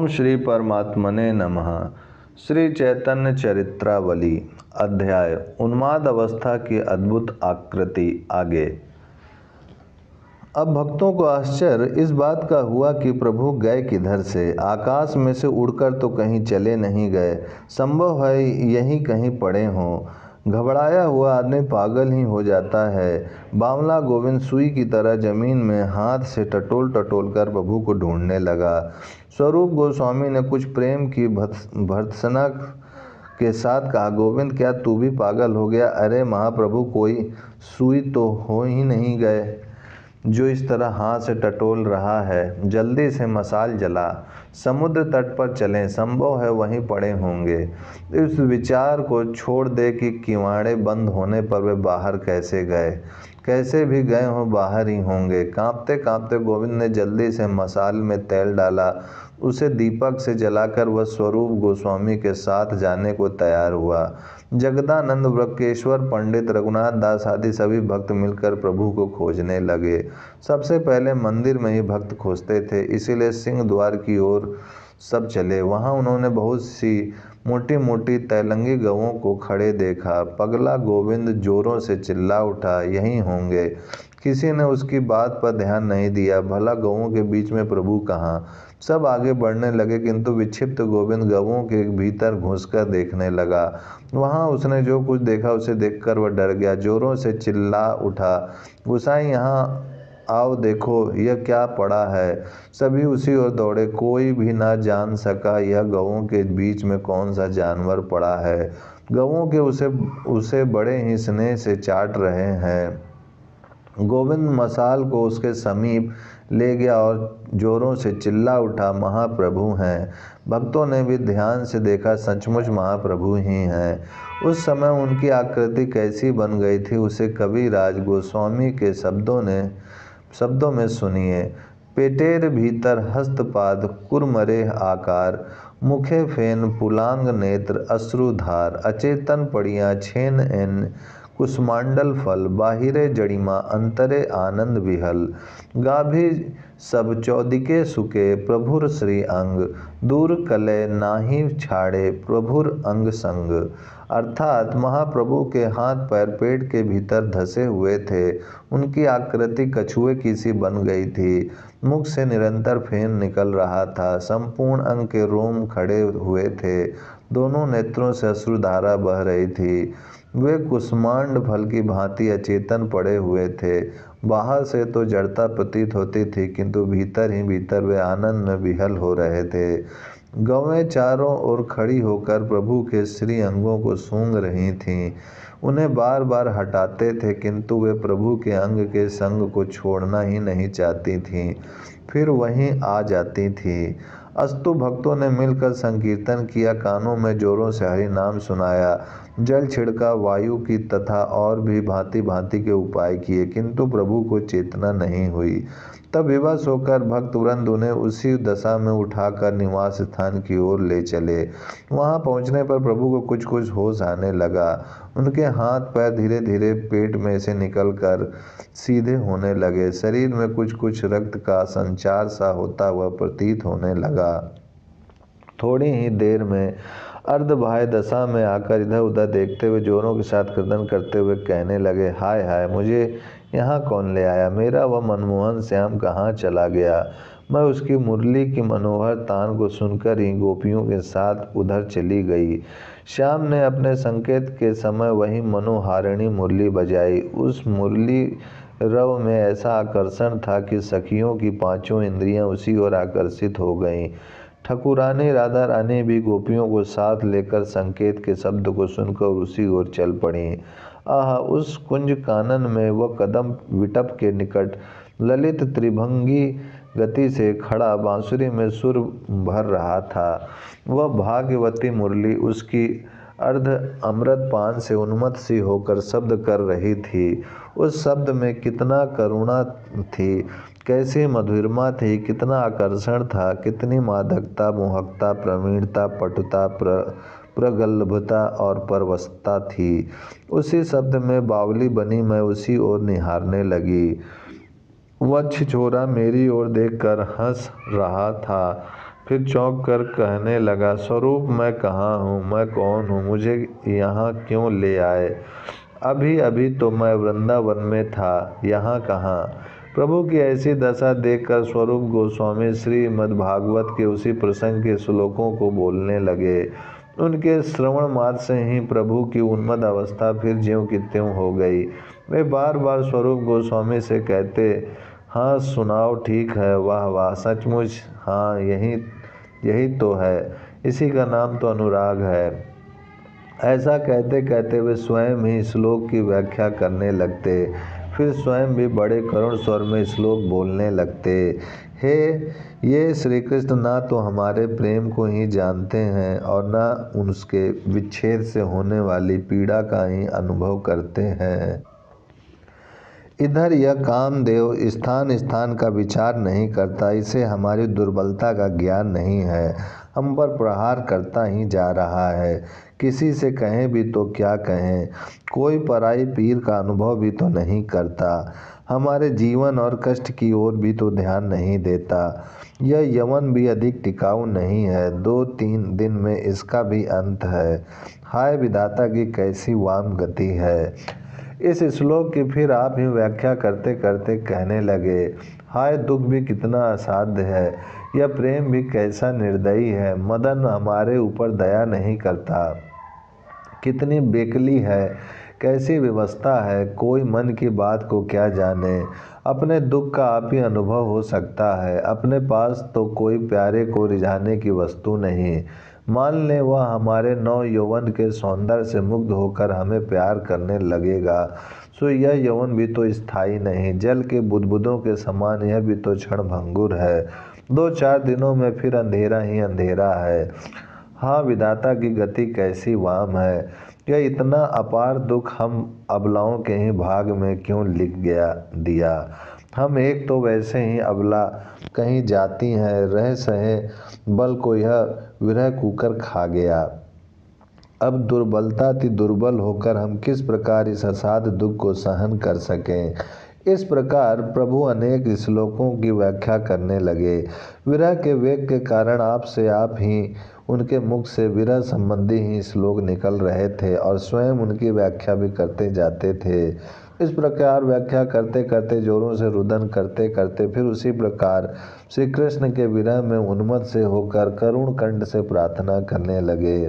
ओम श्री परमात्मने नमः। श्री चैतन्य चरित्रावली अध्याय उन्माद अवस्था की अद्भुत आकृति। आगे। अब भक्तों को आश्चर्य इस बात का हुआ कि प्रभु गए किधर से। आकाश में से उड़कर तो कहीं चले नहीं गए, संभव है यहीं कहीं पड़े हों। घबराया हुआ आदमी पागल ही हो जाता है। बावला गोविंद सुई की तरह जमीन में हाथ से टटोल टटोल कर प्रभु को ढूंढने लगा। स्वरूप गोस्वामी ने कुछ प्रेम की भर्त्सना के साथ कहा, गोविंद क्या तू भी पागल हो गया? अरे महाप्रभु, कोई सुई तो हो ही नहीं गए जो इस तरह हाथ से टटोल रहा है। जल्दी से मशाल जला, समुद्र तट पर चलें, संभव है वहीं पड़े होंगे। इस विचार को छोड़ दे कि किवाड़े बंद होने पर वे बाहर कैसे गए। कैसे भी गए हों, बाहर ही होंगे। कांपते कांपते गोविंद ने जल्दी से मशाल में तेल डाला, उसे दीपक से जलाकर वह स्वरूप गोस्वामी के साथ जाने को तैयार हुआ। जगदानंद, वृक्केश्वर, पंडित रघुनाथ दास आदि सभी भक्त मिलकर प्रभु को खोजने लगे। सबसे पहले मंदिर में ही भक्त खोजते थे, इसीलिए सिंह द्वार की ओर सब चले। वहां उन्होंने बहुत सी मोटी मोटी तैलंगी गवों को खड़े देखा। पगला गोविंद जोरों से चिल्ला उठा, यहीं होंगे। किसी ने उसकी बात पर ध्यान नहीं दिया। भला गवों के बीच में प्रभु कहाँ? सब आगे बढ़ने लगे, किंतु विक्षिप्त गोविंद गवों के भीतर घुसकर देखने लगा। वहां उसने जो कुछ देखा उसे देखकर वह डर गया, जोरों से चिल्ला उठा, गोसाई यहाँ आओ, देखो यह क्या पड़ा है। सभी उसी ओर दौड़े। कोई भी ना जान सका यह गवों के बीच में कौन सा जानवर पड़ा है। गवों के उसे बड़े ही स्नेह से चाट रहे हैं। गोविंद मशाल को उसके समीप ले गया और जोरों से चिल्ला उठा, महाप्रभु हैं। भक्तों ने भी ध्यान से देखा, सचमुच महाप्रभु ही हैं। उस समय उनकी आकृति कैसी बन गई थी उसे कविराज गोस्वामी के शब्दों में सुनिए। पेटेर भीतर हस्तपाद कुरमरे आकार, मुखे फेन पुलांग नेत्र अश्रुधार, अचेतन पड़ियाँ छेन एन कुसुमांडल फल, बाहिरे जड़िमा अंतरे आनंद विहल, गाभी सब चौदिके सुके प्रभुर श्री अंग, दूर कले नाहि छाड़े प्रभुर अंग संग। अर्थात महाप्रभु के हाथ पैर पेट के भीतर धसे हुए थे। उनकी आकृति कछुए की सी बन गई थी। मुख से निरंतर फेन निकल रहा था। संपूर्ण अंग के रोम खड़े हुए थे। दोनों नेत्रों से अश्रुधारा बह रही थी। वे कुसुमांड फल की भांति अचेतन पड़े हुए थे। बाहर से तो जड़ता प्रतीत होती थी, किंतु भीतर ही भीतर वे आनंद में विहल हो रहे थे। गौएं चारों ओर खड़ी होकर प्रभु के श्री अंगों को सूंघ रही थीं। उन्हें बार बार हटाते थे, किंतु वे प्रभु के अंग के संग को छोड़ना ही नहीं चाहती थीं। फिर वहीं आ जाती थी। अस्तु भक्तों ने मिलकर संकीर्तन किया, कानों में जोरों से हरि नाम सुनाया, जल छिड़का, वायु की तथा और भी भांति भांति के उपाय किए, किंतु प्रभु को चेतना नहीं हुई। तब विवश होकर भक्त वृंद उन्हें उसी दशा में उठाकर निवास स्थान की ओर ले चले। वहां पहुंचने पर प्रभु को कुछ कुछ होश आने लगा। उनके हाथ पैर धीरे धीरे पेट में से निकलकर सीधे होने लगे। शरीर में कुछ कुछ रक्त का संचार सा होता हुआ प्रतीत होने लगा। थोड़ी ही देर में अर्धबाह्य दशा में आकर इधर उधर देखते हुए जोरों के साथ क्रदन करते हुए कहने लगे, हाय हाय, मुझे यहाँ कौन ले आया? मेरा वह मनमोहन श्याम कहाँ चला गया? मैं उसकी मुरली की मनोहर तान को सुनकर ही गोपियों के साथ उधर चली गई। श्याम ने अपने संकेत के समय वही मनोहारिणी मुरली बजाई। उस मुरली रव में ऐसा आकर्षण था कि सखियों की पांचों इंद्रियां उसी ओर आकर्षित हो गईं। ठकुरानी राधा रानी भी गोपियों को साथ लेकर संकेत के शब्द को सुनकर उसी ओर चल पड़ी। आह, उस कुंज कानन में वह कदम विटप के निकट ललित त्रिभंगी गति से खड़ा बांसुरी में सुर भर रहा था। वह भाग्यवती मुरली उसकी अर्ध अमृत पान से उन्मत्त सी होकर शब्द कर रही थी। उस शब्द में कितना करुणा थी, कैसी मधुरमा थी, कितना आकर्षण था, कितनी मादकता, मोहकता, प्रवीणता, पटुता, प्रगल्भता और परवशता थी। उसी शब्द में बावली बनी मैं उसी ओर निहारने लगी। वह छिछोरा मेरी ओर देखकर हंस रहा था। फिर चौंक कर कहने लगा, स्वरूप मैं कहाँ हूँ, मैं कौन हूँ, मुझे यहाँ क्यों ले आए? अभी अभी तो मैं वृंदावन में था, यहाँ कहाँ? प्रभु की ऐसी दशा देखकर स्वरूप गोस्वामी श्रीमद्भागवत के उसी प्रसंग के श्लोकों को बोलने लगे। उनके श्रवण मात्र से ही प्रभु की उन्मत्त अवस्था फिर ज्यों की त्यों हो गई। वे बार बार स्वरूप गोस्वामी से कहते, हाँ सुनाओ, ठीक है, वाह वाह, सचमुच, हाँ यही यही तो है, इसी का नाम तो अनुराग है। ऐसा कहते कहते वे स्वयं ही श्लोक की व्याख्या करने लगते। फिर स्वयं भी बड़े करुण स्वर में श्लोक बोलने लगते। हे ये श्री कृष्ण ना तो हमारे प्रेम को ही जानते हैं और ना उसके विच्छेद से होने वाली पीड़ा का ही अनुभव करते हैं। इधर यह कामदेव स्थान स्थान का विचार नहीं करता, इसे हमारी दुर्बलता का ज्ञान नहीं है, हम पर प्रहार करता ही जा रहा है। किसी से कहें भी तो क्या कहें, कोई पराई पीर का अनुभव भी तो नहीं करता, हमारे जीवन और कष्ट की ओर भी तो ध्यान नहीं देता। यह यवन भी अधिक टिकाऊ नहीं है, 2-3 दिन में इसका भी अंत है। हाय विधाता की कैसी वाम गति है। इस श्लोक की फिर आप ही व्याख्या करते करते कहने लगे, हाय दुख भी कितना असाध्य है, यह प्रेम भी कैसा निर्दयी है, मदन हमारे ऊपर दया नहीं करता, कितनी बेकली है, कैसी व्यवस्था है, कोई मन की बात को क्या जाने। अपने दुख का आप ही अनुभव हो सकता है, अपने पास तो कोई प्यारे को रिझाने की वस्तु नहीं। मान लें वह हमारे नव यौवन के सौंदर्य से मुग्ध होकर हमें प्यार करने लगेगा, सो यह यौवन भी तो स्थायी नहीं, जल के बुदबुदों के समान यह भी तो क्षण भंगुर है, 2-4 दिनों में फिर अंधेरा ही अंधेरा है। हाँ विधाता की गति कैसी वाम है, यह इतना अपार दुख हम अबलाओं के ही भाग में क्यों लिख दिया। हम एक तो वैसे ही अबला, कहीं जाती हैं, रह सहे बल को यह विरह कुकर खा गया। अब दुर्बलता थी, दुर्बल होकर हम किस प्रकार इस असाध्य दुख को सहन कर सकें। इस प्रकार प्रभु अनेक श्लोकों की व्याख्या करने लगे। विरह के वेग के कारण आप ही उनके मुख से विरह संबंधी ही श्लोक निकल रहे थे और स्वयं उनकी व्याख्या भी करते जाते थे। इस प्रकार व्याख्या करते करते, जोरों से रुदन करते करते, फिर उसी प्रकार श्री कृष्ण के विरह में उन्मत्त से होकर करुण कंठ से प्रार्थना करने लगे।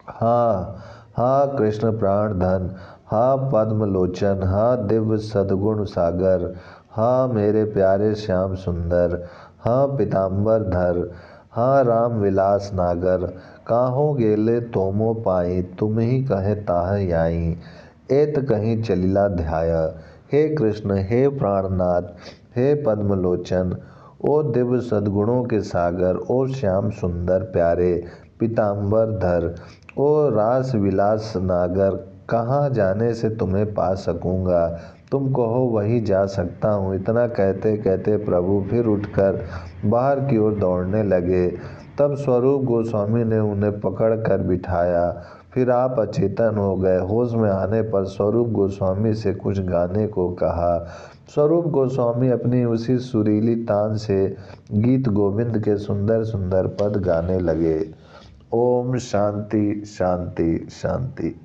हाँ हाँ कृष्ण प्राणधन, हाँ पद्मलोचन, हाँ दिव्य सद्गुण सागर, हाँ मेरे प्यारे श्याम सुंदर, हाँ पीताम्बर धर, हाँ राम विलास नागर, काहो गेले तोमो पाई, तुम ही कहे ताह याई, एत कहीं चलिला ध्याय। हे कृष्ण, हे प्राणनाथ, हे पद्मलोचन, ओ दिव्य सद्गुणों के सागर, ओ श्याम सुंदर प्यारे पीताम्बर धर, ओ रास विलास नागर, कहाँ जाने से तुम्हें पा सकूँगा, तुम कहो वही जा सकता हूँ। इतना कहते कहते प्रभु फिर उठकर बाहर की ओर दौड़ने लगे। तब स्वरूप गोस्वामी ने उन्हें पकड़ कर बिठाया। फिर आप अचेतन हो गए। होश में आने पर स्वरूप गोस्वामी से कुछ गाने को कहा। स्वरूप गोस्वामी अपनी उसी सुरीली तान से गीत गोविंद के सुंदर सुंदर पद गाने लगे। ओम शांति शांति शांति।